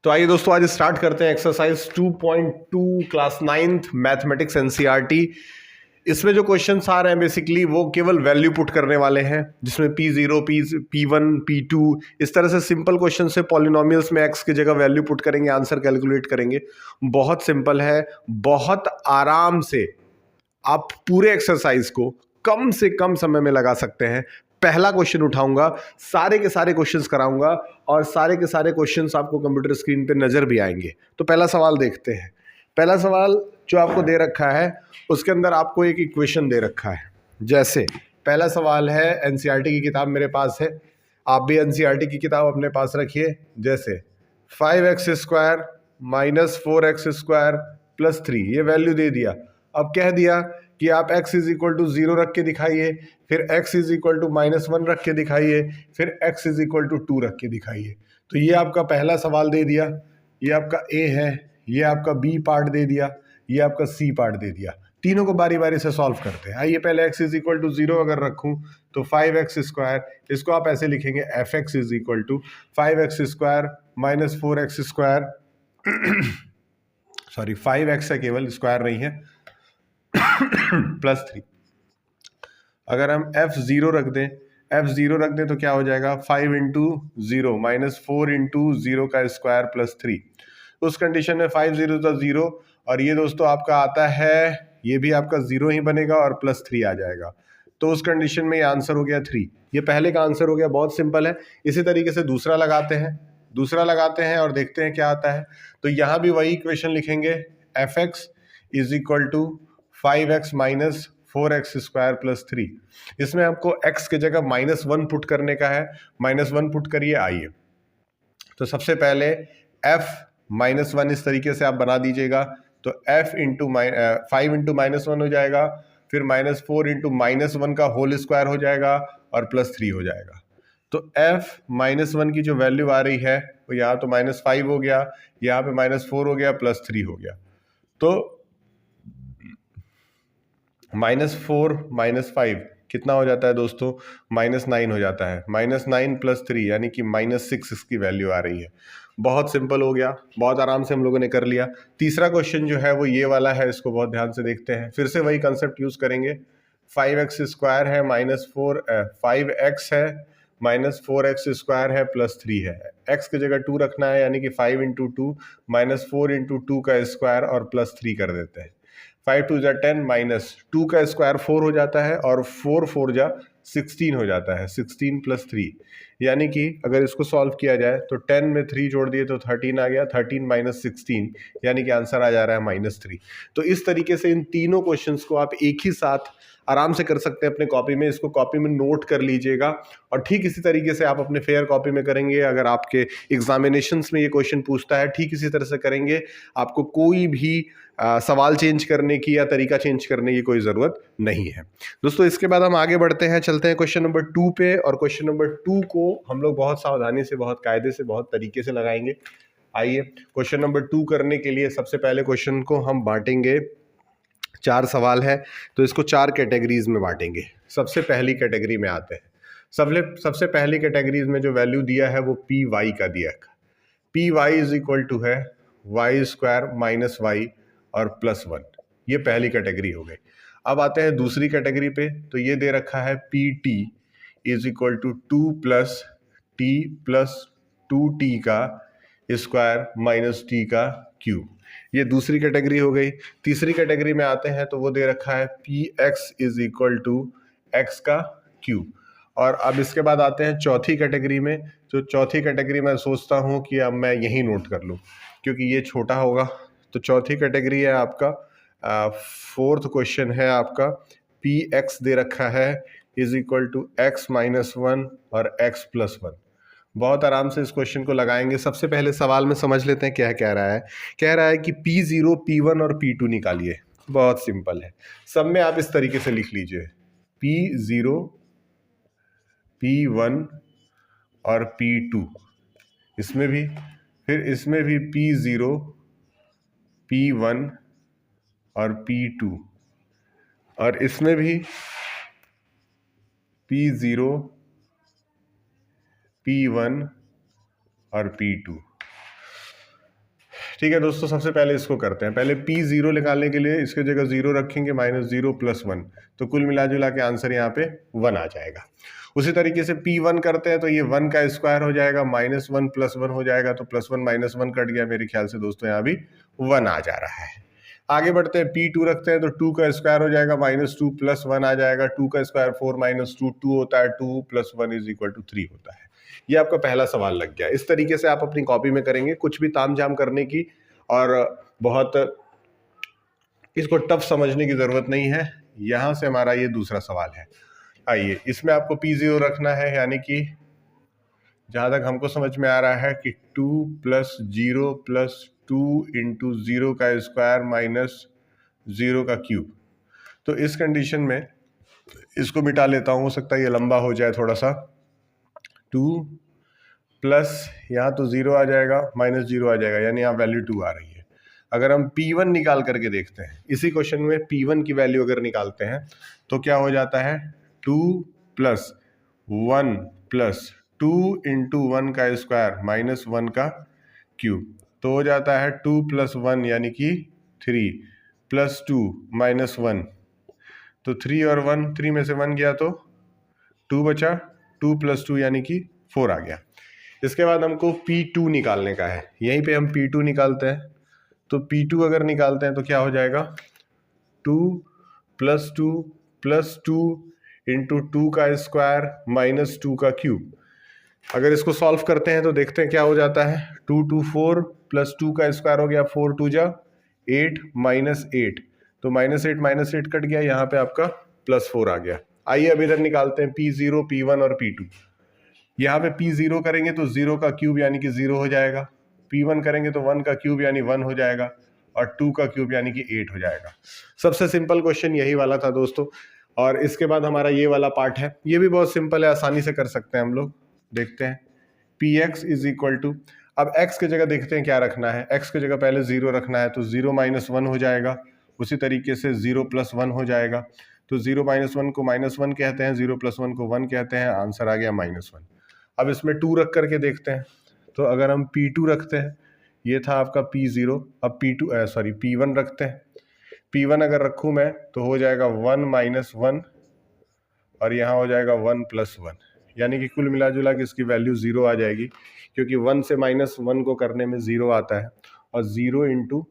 तो आइए दोस्तों आज स्टार्ट करते हैं exercise 2.2 class 9th mathematics NCERT. इसमें जो क्वेश्चंस आ रहे हैं बेसिकली वो केवल वैल्यू पुट करने वाले हैं, जिसमें P0, P1, P2 इस तरह से सिंपल क्वेश्चन से पॉलिनोमियल्स में x की जगह वैल्यू पुट करेंगे, आंसर कैलकुलेट करेंगे। बहुत सिंपल है, बहुत आराम से आप पूरे एक्सरसाइज को कम से कम समय में लगा सकते हैं। पहला क्वेश्चन उठाऊंगा, सारे के सारे क्वेश्चंस कराऊंगा और सारे के सारे क्वेश्चंस आपको कंप्यूटर स्क्रीन पे नजर भी आएंगे। तो पहला सवाल देखते हैं। पहला सवाल जो आपको दे रखा है उसके अंदर आपको एक इक्वेशन दे रखा है। जैसे पहला सवाल है, एनसीईआरटी की किताब मेरे पास है, आप भी एनसीईआरटी की किताब अपने पास रखिए। जैसे 5x² माइनस 4x² प्लस 3 ये वैल्यू दे दिया। अब कह दिया कि आप x इज इक्वल टू 0 रख के दिखाइए, फिर x इज इक्वल टू -1 रख के दिखाइए, फिर x इज इक्वल टू 2 रख के दिखाइए। तो ये आपका पहला सवाल दे दिया, ये आपका A है, ये आपका B पार्ट दे दिया, ये आपका C पार्ट दे दिया। तीनों को बारी बारी से सॉल्व करते हैं। आइए पहले x इज इक्वल टू 0 अगर रखूं तो 5x², इसको आप ऐसे लिखेंगे fx is equal to 5x² minus 4x², sorry 5x है, केवल स्क्वायर नहीं है, प्लस 3। अगर हम f0 रख दें तो क्या हो जाएगा 5 इंटू 0 माइनस 4 इंटू 0 का स्क्वायर प्लस 3। उस कंडीशन में 5 0 तो 0 और ये दोस्तों आपका आता है, ये भी आपका 0 ही बनेगा और प्लस 3 आ जाएगा। तो उस कंडीशन में ये आंसर हो गया 3। ये पहले का आंसर हो गया। बहुत सिंपल है। इसी तरीके से दूसरा लगाते हैं और देखते हैं क्या आता है। तो यहाँ भी वही इक्वेशन लिखेंगे, fx is equal to 5x minus 4x² plus 3। इसमें आपको x की जगह -1 पुट करने का है, -1 पुट करिए। आइए तो सबसे पहले f -1 इस तरीके से आप बना दीजिएगा। तो f इंटू 5 इंटू -1 हो जाएगा, फिर -4 इंटू -1 का होल स्क्वायर हो जाएगा और प्लस 3 हो जाएगा। तो f -1 की जो वैल्यू आ रही है वो यहाँ तो -5 हो गया, यहाँ पे -4 हो गया, प्लस 3 हो गया। तो -4 -5 कितना हो जाता है दोस्तों, -9 हो जाता है। -9 प्लस 3 यानी कि -6 इसकी वैल्यू आ रही है। बहुत सिंपल हो गया, बहुत आराम से हम लोगों ने कर लिया। तीसरा क्वेश्चन जो है वो ये वाला है, इसको बहुत ध्यान से देखते हैं। फिर से वही कंसेप्ट यूज करेंगे। 5x² है -5x है माइनस 4x² है प्लस 3 है। x की जगह 2 रखना है, यानी कि 5 इंटू 2 -4 इंटू 2 का स्क्वायर और प्लस 3 कर देते हैं। 5 2 जा 10 माइनस 2 का स्क्वायर 4 हो जाता है और 4 4 जा 16 हो जाता है, 16 प्लस 3। यानी कि अगर इसको सॉल्व किया जाए तो 10 में 3 जोड़ दिए तो 13 आ गया, 13 माइनस 16 यानी कि आंसर आ जा रहा है -3। तो इस तरीके से इन तीनों क्वेश्चंस को आप एक ही साथ आराम से कर सकते हैं अपने कॉपी में। इसको कॉपी में नोट कर लीजिएगा और ठीक इसी तरीके से आप अपने फेयर कॉपी में करेंगे। अगर आपके एग्जामिनेशंस में ये क्वेश्चन पूछता है, ठीक इसी तरह से करेंगे। आपको कोई भी सवाल चेंज करने की या तरीका चेंज करने की कोई ज़रूरत नहीं है दोस्तों। इसके बाद हम आगे बढ़ते हैं, चलते हैं क्वेश्चन नंबर 2 पे। और क्वेश्चन नंबर 2 को हम लोग बहुत सावधानी से, बहुत कायदे से, बहुत तरीके से लगाएंगे। आइए क्वेश्चन नंबर 2 करने के लिए सबसे पहले क्वेश्चन को हम बांटेंगे। 4 सवाल है तो इसको 4 कैटेगरीज में बांटेंगे। सबसे पहली कैटेगरी में आते हैं। सबसे पहली कैटेगरीज में जो वैल्यू दिया है वो पी वाई का दिया है। P Y is equal to है y² माइनस वाई और प्लस 1। ये पहली कैटेगरी हो गई। अब आते हैं दूसरी कैटेगरी पे। तो ये दे रखा है P T is equal to 2 plus T plus 2t का स्क्वायर माइनस टी का क्यूब। ये दूसरी कैटेगरी हो गई। तीसरी कैटेगरी में आते हैं तो वो दे रखा है P X is equal to X का क्यूब। और अब इसके बाद आते हैं चौथी कैटेगरी में। तो चौथी कैटेगरी मैं सोचता हूँ कि अब मैं यही नोट कर लूँ क्योंकि ये छोटा होगा। तो चौथी कैटेगरी है आपका, फोर्थ क्वेश्चन है आपका, पी एक्स दे रखा है is equal to X minus 1 और एक्स प्लस 1। बहुत आराम से इस क्वेश्चन को लगाएंगे। सबसे पहले सवाल में समझ लेते हैं क्या कह रहा है। कह रहा है कि P0, P1 और P2 निकालिए। बहुत सिंपल है, सब में आप इस तरीके से लिख लीजिए P0, P1 और P2। इसमें भी, फिर इसमें भी P0, P1 और P2 और इसमें भी P0, P1 और P2। ठीक है दोस्तों, सबसे पहले इसको करते हैं। पहले P0 निकालने के लिए इसके जगह 0 रखेंगे, -0 + 1, तो कुल मिला जुला के आंसर यहाँ पे 1 आ जाएगा। उसी तरीके से P1 करते हैं तो ये 1 का स्क्वायर हो जाएगा, -1 + 1 हो जाएगा, तो +1 - 1 कट गया, मेरे ख्याल से दोस्तों यहाँ भी 1 आ जा रहा है। आगे बढ़ते हैं, P2 रखते हैं तो 2 का स्क्वायर हो जाएगा, -2 + 1 आ जाएगा, 2 का स्क्वायर 4 - 2 2 होता है, 2 + 1 = 3 होता है। ये आपका पहला सवाल लग गया। इस तरीके से आप अपनी कॉपी में करेंगे, कुछ भी तामझाम करने की और बहुत इसको टफ समझने की जरूरत नहीं है। यहां से हमारा ये दूसरा सवाल है। आइए, इसमें आपको P0 रखना है, यानी कि जहां तक हमको समझ में आ रहा है कि 2 + 0 + 2 × 0 का स्क्वायर -0 का क्यूब। तो इस कंडीशन में इसको मिटा लेता हूं, हो सकता है ये लंबा हो जाए थोड़ा सा। 2 प्लस यहाँ तो 0 आ जाएगा, -0 आ जाएगा, यानी यहाँ वैल्यू 2 आ रही है। अगर हम P1 निकाल करके देखते हैं, इसी क्वेश्चन में P1 की वैल्यू अगर निकालते हैं तो क्या हो जाता है, 2 + 1 + 2 × 1 का स्क्वायर -1 का क्यूब, तो हो जाता है 2 + 1 यानी कि 3 + 2 -1, तो 3 और 1, 3 में से 1 गया तो 2 बचा, 2 + 2 यानी कि 4 आ गया। इसके बाद हमको P2 निकालने का है, यहीं पे हम P2 निकालते हैं। तो P2 अगर निकालते हैं तो क्या हो जाएगा, 2 + 2 + 2 × 2 का स्क्वायर -2 का क्यूब। अगर इसको सॉल्व करते हैं तो देखते हैं क्या हो जाता है, 2 2 4 + 2 का स्क्वायर हो गया, 4 2 जा 8 -8, तो -8 -8 कट गया, यहाँ पे आपका +4 आ गया। आइए अब इधर निकालते हैं P0, P1 और P2। यहाँ पे P0 करेंगे तो 0 का क्यूब यानी कि 0 हो जाएगा, P1 करेंगे तो 1 का क्यूब यानी 1 हो जाएगा, और 2 का क्यूब यानी कि 8 हो जाएगा। सबसे सिंपल क्वेश्चन यही वाला था दोस्तों। और इसके बाद हमारा ये वाला पार्ट है, ये भी बहुत सिंपल है, आसानी से कर सकते हैं हम लोग। देखते हैं, Px = अब x की जगह देखते हैं क्या रखना है। x की जगह पहले 0 रखना है, तो 0 - 1 हो जाएगा। उसी तरीके से 0 + 1 हो जाएगा, तो 0 - 1 को -1 कहते हैं, 0 + 1 को 1 कहते हैं, आंसर आ गया -1। अब इसमें 2 रख करके देखते हैं, तो अगर हम P2 रखते हैं, ये था आपका P0, अब P1 रखते हैं। P1 अगर रखूँ मैं तो हो जाएगा 1 - 1, और यहाँ हो जाएगा 1 + 1, यानी कि कुल मिला जुला के इसकी वैल्यू 0 आ जाएगी, क्योंकि 1 से -1 को करने में 0 आता है, और 0 ×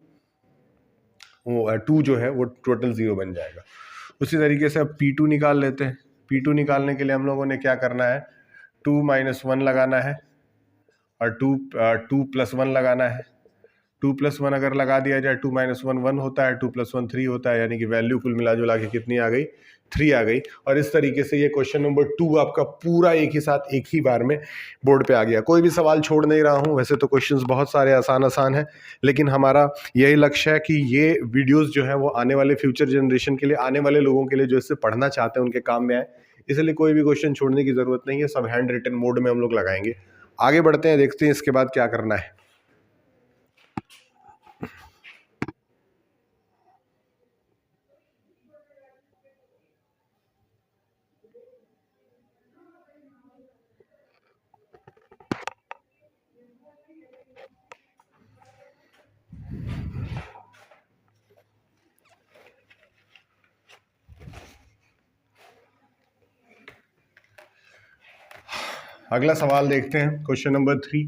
2 जो है वो टोटल 0 बन जाएगा। उसी तरीके से अब P2 निकाल लेते हैं। P2 निकालने के लिए हम लोगों ने क्या करना है, 2 - 1 लगाना है, और 2 + 1 लगाना है। 2 + 1 अगर लगा दिया जाए, 2 - 1 1 होता है, 2 + 1 3 होता है, यानी कि वैल्यू कुल मिला जुला के कितनी आ गई, 3 आ गई। और इस तरीके से ये क्वेश्चन नंबर 2 आपका पूरा एक ही साथ एक ही बार में बोर्ड पे आ गया। कोई भी सवाल छोड़ नहीं रहा हूँ, वैसे तो क्वेश्चंस बहुत सारे आसान हैं, लेकिन हमारा यही लक्ष्य है कि ये वीडियोस जो है वो आने वाले फ्यूचर जनरेशन के लिए, आने वाले लोगों के लिए जो इससे पढ़ना चाहते हैं उनके काम में आए, इसलिए कोई भी क्वेश्चन छोड़ने की जरूरत नहीं है, सब हैंड रिटन मोड में हम लोग लगाएंगे। आगे बढ़ते हैं, देखते हैं इसके बाद क्या करना है। अगला सवाल देखते हैं, क्वेश्चन नंबर 3।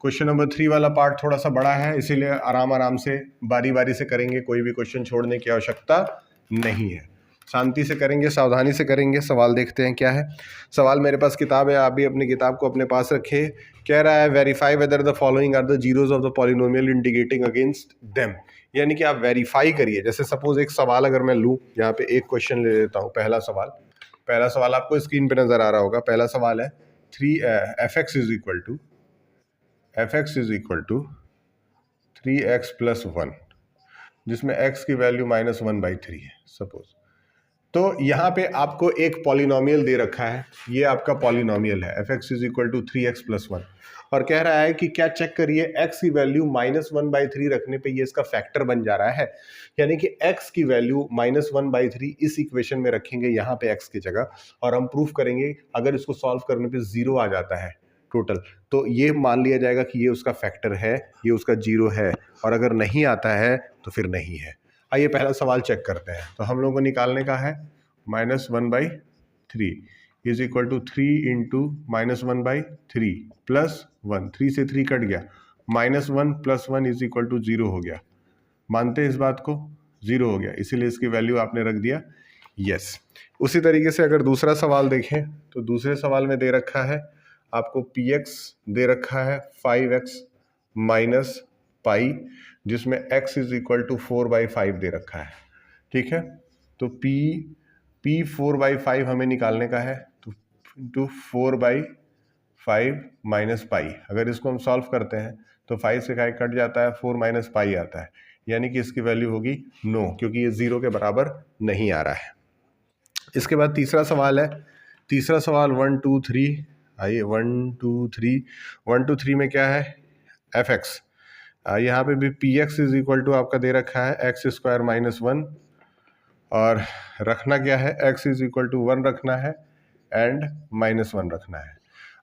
क्वेश्चन नंबर 3 वाला पार्ट थोड़ा सा बड़ा है, इसीलिए आराम से बारी बारी से करेंगे, कोई भी क्वेश्चन छोड़ने की आवश्यकता नहीं है। शांति से करेंगे, सावधानी से करेंगे। सवाल देखते हैं क्या है। सवाल मेरे पास किताब है, आप भी अपनी किताब को अपने पास रखिए। कह रहा है, verify whether the following are the zeros of the polynomial indicating against them, यानी कि आप वेरीफाई करिए। जैसे सपोज एक सवाल अगर मैं लूँ, यहाँ पे एक क्वेश्चन ले लेता हूँ। पहला सवाल आपको स्क्रीन पे नजर आ रहा होगा। पहला सवाल है, fx is equal to 3x + 1, जिसमें x की वैल्यू -1/3 है सपोज। तो यहाँ पे आपको एक पॉलिनोमियल दे रखा है, ये आपका पॉलिनोमियल है, fx is equal to 3x + 1, और कह रहा है कि क्या चेक करिए, x की वैल्यू -1/3 रखने पे ये इसका फैक्टर बन जा रहा है, यानी कि x की वैल्यू -1/3 इस इक्वेशन में रखेंगे यहाँ पे x की जगह, और हम प्रूफ करेंगे अगर इसको सॉल्व करने पे 0 आ जाता है टोटल, तो ये मान लिया जाएगा कि ये उसका फैक्टर है, ये उसका जीरो है, और अगर नहीं आता है तो फिर नहीं है। आइए पहला सवाल चेक करते हैं। तो हम लोगों को निकालने का है -1/3 is equal to 3 into -1/3 plus 1, 3 से 3 कट गया, -1 + 1 इज इक्वल टू 0 हो गया। मानते हैं इस बात को? 0 हो गया, इसीलिए इसकी वैल्यू आपने रख दिया यस। उसी तरीके से अगर दूसरा सवाल देखें तो दूसरे सवाल में दे रखा है आपको px दे रखा है 5x माइनस पाई, जिसमें x इज इक्वल टू 4/5 दे रखा है। ठीक है, तो p 4/5 हमें निकालने का है, तो इंटू 4/5 माइनस पाई। अगर इसको हम सॉल्व करते हैं तो 5 से 5 कट जाता है, 4 माइनस पाई आता है, यानी कि इसकी वैल्यू होगी नो, क्योंकि ये 0 के बराबर नहीं आ रहा है। इसके बाद तीसरा सवाल है, तीसरा सवाल 1 2 3, आइए 1 2 3, 1 2 3 में क्या है fx, यहाँ पे भी px इज इक्वल टू आपका दे रखा है x² - 1, और रखना क्या है, x इज इक्वल टू 1 रखना है एंड -1 रखना है।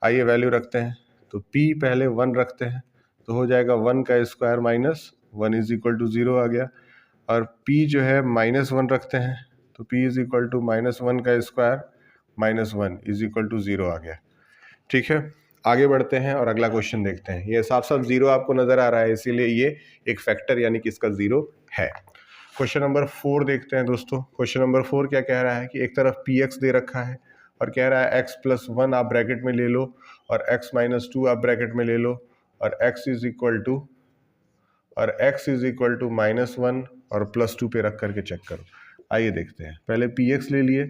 आइए वैल्यू रखते हैं, तो p पहले 1 रखते हैं, तो हो जाएगा 1 का स्क्वायर -1 इज इक्वल टू 0 आ गया, और p जो है -1 रखते हैं, तो p इज इक्वल टू -1 का स्क्वायर -1 इज इक्वल टू 0 आ गया। ठीक है, आगे बढ़ते हैं और अगला क्वेश्चन देखते हैं। ये साफ साफ 0 आपको नजर आ रहा है, इसीलिए ये एक फैक्टर यानी कि इसका 0 है। क्वेश्चन नंबर 4 देखते हैं दोस्तों। क्वेश्चन नंबर 4 क्या कह रहा है कि एक तरफ px दे रखा है और कह रहा है x + 1 आप ब्रैकेट में ले लो और x - 2 आप ब्रैकेट में ले लो, और x इज इक्वल टू -1 और +2 पे रख करके चेक करो। आइए देखते हैं, पहले px ले लिए,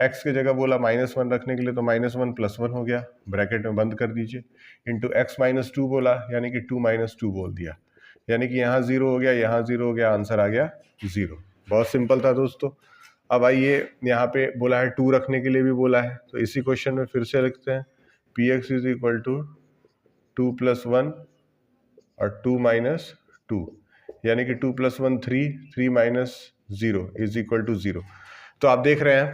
x की जगह बोला -1 रखने के लिए, तो -1 + 1 हो गया, ब्रैकेट में बंद कर दीजिए, इंटू x - 2 बोला, यानी कि 2 - 2 बोल दिया, यानी कि यहाँ 0 हो गया, यहाँ 0 हो गया, आंसर आ गया 0। बहुत सिंपल था दोस्तों। अब आइए यहाँ पे बोला है 2 रखने के लिए भी बोला है, तो इसी क्वेश्चन में फिर से लिखते हैं px इज इक्वल टू 2 + 1 और 2 - 2, यानी कि 2 + 1 3, 3 - 0 इज इक्वल टू 0। तो आप देख रहे हैं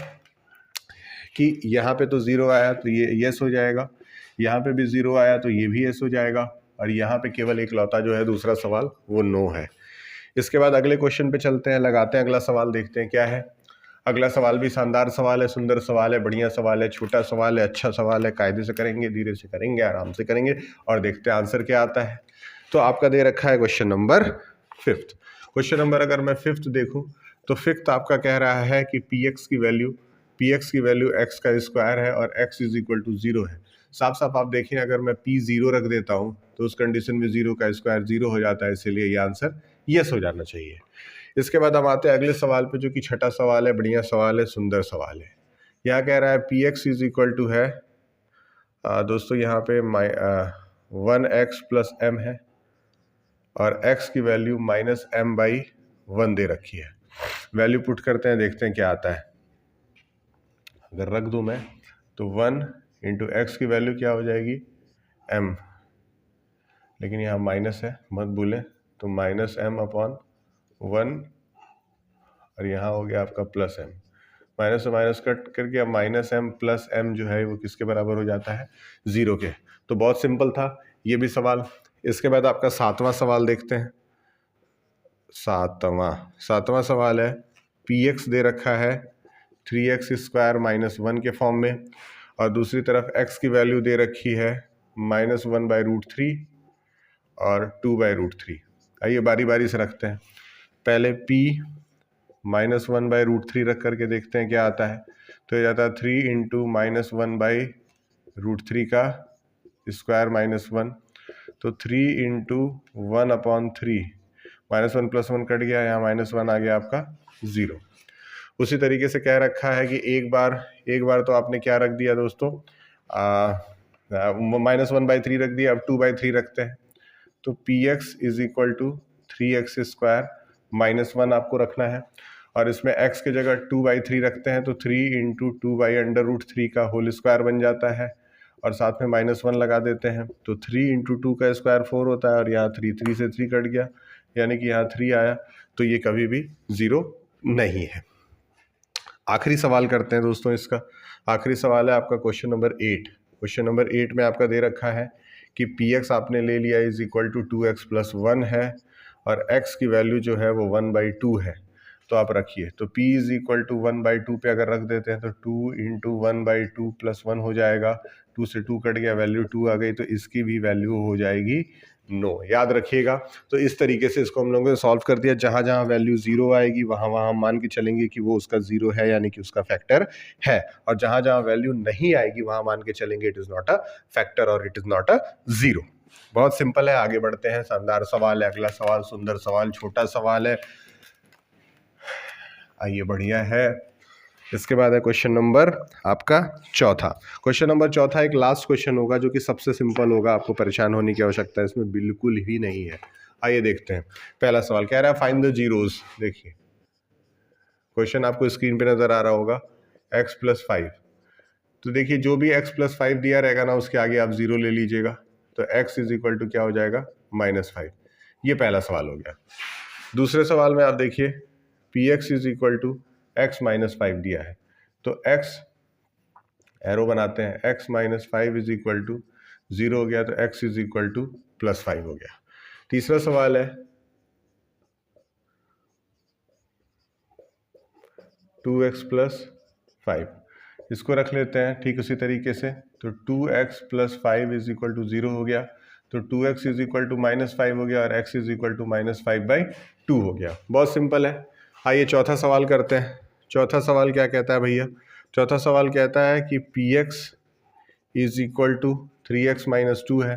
कि यहाँ पे तो 0 आया तो ये यस हो जाएगा, यहाँ पे भी 0 आया तो ये भी यस हो जाएगा, और यहाँ पे केवल एक लौता जो है दूसरा सवाल वो नो है। इसके बाद अगले क्वेश्चन पे चलते हैं, लगाते हैं अगला सवाल, देखते हैं क्या है। अगला सवाल भी शानदार सवाल है, सुंदर सवाल है, बढ़िया सवाल है, छोटा सवाल है, अच्छा सवाल है, कायदे से करेंगे, धीरे से करेंगे, आराम से करेंगे, और देखते हैं आंसर क्या आता है। तो आपका दे रखा है question number 5th। Question number अगर मैं 5th देखूं तो 5th आपका कह रहा है कि px की वैल्यू x का स्क्वायर है और x इज इक्वल टू 0 है। साफ साफ आप देखिए, अगर मैं p 0 रख देता हूं तो उस कंडीशन में 0 का स्क्वायर 0 हो जाता है, इसीलिए ये आंसर यस हो जाना चाहिए। इसके बाद हम आते हैं अगले सवाल पे, जो कि छठा सवाल है, बढ़िया सवाल है, सुंदर सवाल है। यहाँ कह रहा है px इज इक्वल टू है दोस्तों यहाँ पे 1x + m है, और x की वैल्यू -m/1 दे रखी है। वैल्यू पुट करते हैं, देखते हैं क्या आता है। अगर रख दूं मैं तो 1 × x की वैल्यू क्या हो जाएगी m, लेकिन यहाँ माइनस है मत भूलें, तो -m/1, और यहाँ हो गया आपका +m, माइनस से माइनस कट करके अब -m + m जो है वो किसके बराबर हो जाता है 0 के। तो बहुत सिंपल था ये भी सवाल। इसके बाद आपका 7वां सवाल देखते हैं। सातवां सवाल है, px दे रखा है 3x² - 1 के फॉर्म में, और दूसरी तरफ x की वैल्यू दे रखी है -1/√3 और 2/√3। आइए बारी बारी से रखते हैं, पहले p -1/√3 रख करके देखते हैं क्या आता है। तो ये जाता है 3 × -1/√3 का स्क्वायर -1, तो 3 × 1/3, -1 + 1 कट गया, यहाँ -1 आ गया आपका 0। उसी तरीके से कह रखा है कि एक बार तो आपने क्या रख दिया दोस्तों, -1/3 रख दिया, अब 2/3 रखते हैं, तो px is equal to 3x² - 1 आपको रखना है, और इसमें x की जगह 2/3 रखते हैं, तो 3 × 2/√3 का होल स्क्वायर बन जाता है, और साथ में -1 लगा देते हैं, तो 3 × 2 का स्क्वायर 4 होता है, और यहाँ 3 से 3 कट गया, यानी कि यहाँ 3 आया, तो ये कभी भी 0 नहीं है। आखिरी सवाल करते हैं दोस्तों इसका। आखिरी सवाल है आपका क्वेश्चन नंबर 8। क्वेश्चन नंबर 8 में आपका दे रखा है कि पी एक्स आपने ले लिया इज इक्वल टू 2x + 1 है और x की वैल्यू जो है वो 1/2 है। तो आप रखिए, तो p इज इक्वल टू 1/2 पे अगर रख देते हैं तो 2 × 1/2 + 1 हो जाएगा। 2 से 2 कट गया, वैल्यू 2 आ गई, तो इसकी भी वैल्यू हो जाएगी नो। याद रखिएगा। तो इस तरीके से इसको हम लोगों ने सॉल्व कर दिया। जहाँ जहाँ वैल्यू 0 आएगी वहाँ वहाँ हम मान के चलेंगे कि वो उसका 0 है, यानी कि उसका फैक्टर है, और जहाँ जहाँ वैल्यू नहीं आएगी वहाँ मान के चलेंगे it is not a factor और इट इज़ नॉट अ 0। बहुत सिंपल है। आगे बढ़ते हैं। शानदार सवाल है। अगला सवाल सुंदर सवाल, छोटा सवाल है। आइए, बढ़िया है। इसके बाद है क्वेश्चन नंबर आपका चौथा। क्वेश्चन नंबर चौथा एक लास्ट क्वेश्चन होगा जो कि सबसे सिंपल होगा, आपको परेशान होने की आवश्यकता है इसमें बिल्कुल ही नहीं है। आइए देखते हैं। पहला सवाल कह रहा है फाइंड द जीरोस। देखिए क्वेश्चन आपको स्क्रीन पे नजर आ रहा होगा, x + 5। तो देखिए जो भी x + 5 दिया रहेगा ना उसके आगे आप 0 ले लीजिएगा, तो x इज इक्वल टू क्या हो जाएगा, -5। ये पहला सवाल हो गया। दूसरे सवाल में आप देखिए px is equal to x - 5 दिया है, तो x एरो बनाते हैं, x - 5 इज इक्वल टू 0 हो गया, तो x इज इक्वल टू +5 हो गया। तीसरा सवाल है 2x + 5, इसको रख लेते हैं ठीक उसी तरीके से, तो 2x + 5 इज इक्वल टू 0 हो गया, तो 2x इज इक्वल टू -5 हो गया और x इज इक्वल टू -5/2 हो गया। बहुत सिंपल है। आइए चौथा सवाल करते हैं। चौथा सवाल क्या कहता है भैया? चौथा सवाल कहता है कि px is equal to 3x - 2 है,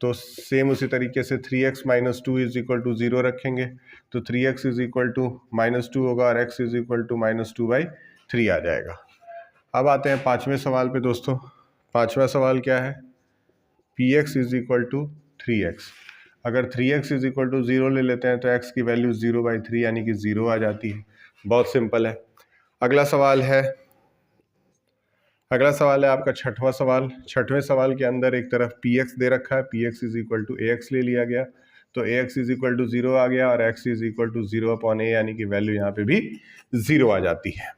तो सेम उसी तरीके से 3x - 2 इज इक्वल टू 0 रखेंगे, तो 3x इज इक्वल टू -2 होगा और x इज इक्वल टू -2/3 आ जाएगा। अब आते हैं पांचवें सवाल पे दोस्तों। पांचवा सवाल क्या है? px is equal to 3x। अगर 3x इज इक्वल टू 0 ले लेते हैं तो x की वैल्यू 0/3 यानी कि 0 आ जाती है। बहुत सिंपल है। अगला सवाल है आपका छठवां सवाल। छठवें सवाल के अंदर एक तरफ px दे रखा है, px is equal to ax ले लिया गया, तो ax इज इक्वल टू 0 आ गया और x is equal to 0/a, यानी कि वैल्यू यहाँ पे भी 0 आ जाती है।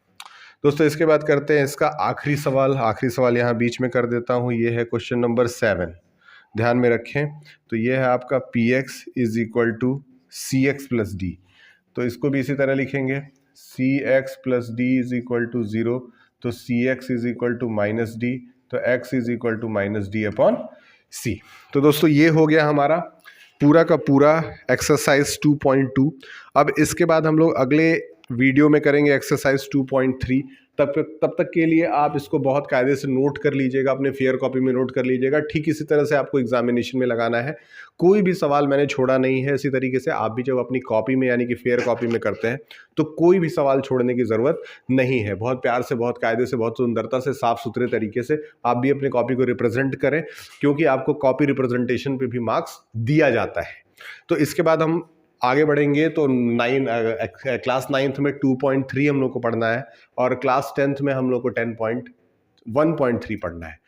दोस्तों इसके बाद करते हैं इसका आखिरी सवाल। आखिरी सवाल यहाँ बीच में कर देता हूँ, ये है क्वेश्चन नंबर 7। ध्यान में रखें, तो ये है आपका px is equal to cx + d, तो इसको भी इसी तरह लिखेंगे, cx + d is equal to 0, तो cx is equal to -d, तो x is equal to -d/c। तो दोस्तों ये हो गया हमारा पूरा का पूरा एक्सरसाइज 2.2। अब इसके बाद हम लोग अगले वीडियो में करेंगे एक्सरसाइज 2.3। तब तक के लिए आप इसको बहुत कायदे से नोट कर लीजिएगा, अपने फेयर कॉपी में नोट कर लीजिएगा। ठीक इसी तरह से आपको एग्जामिनेशन में लगाना है। कोई भी सवाल मैंने छोड़ा नहीं है। इसी तरीके से आप भी जब अपनी कॉपी में यानी कि फेयर कॉपी में करते हैं तो कोई भी सवाल छोड़ने की ज़रूरत नहीं है। बहुत प्यार से, बहुत कायदे से, बहुत सुंदरता से, साफ सुथरे तरीके से आप भी अपनी कॉपी को रिप्रेजेंट करें, क्योंकि आपको कॉपी रिप्रेजेंटेशन पे भी मार्क्स दिया जाता है। तो इसके बाद हम आगे बढ़ेंगे तो क्लास 9th में 2.3 हम लोग को पढ़ना है और क्लास 10th में हम लोग को 10.1.3 पढ़ना है।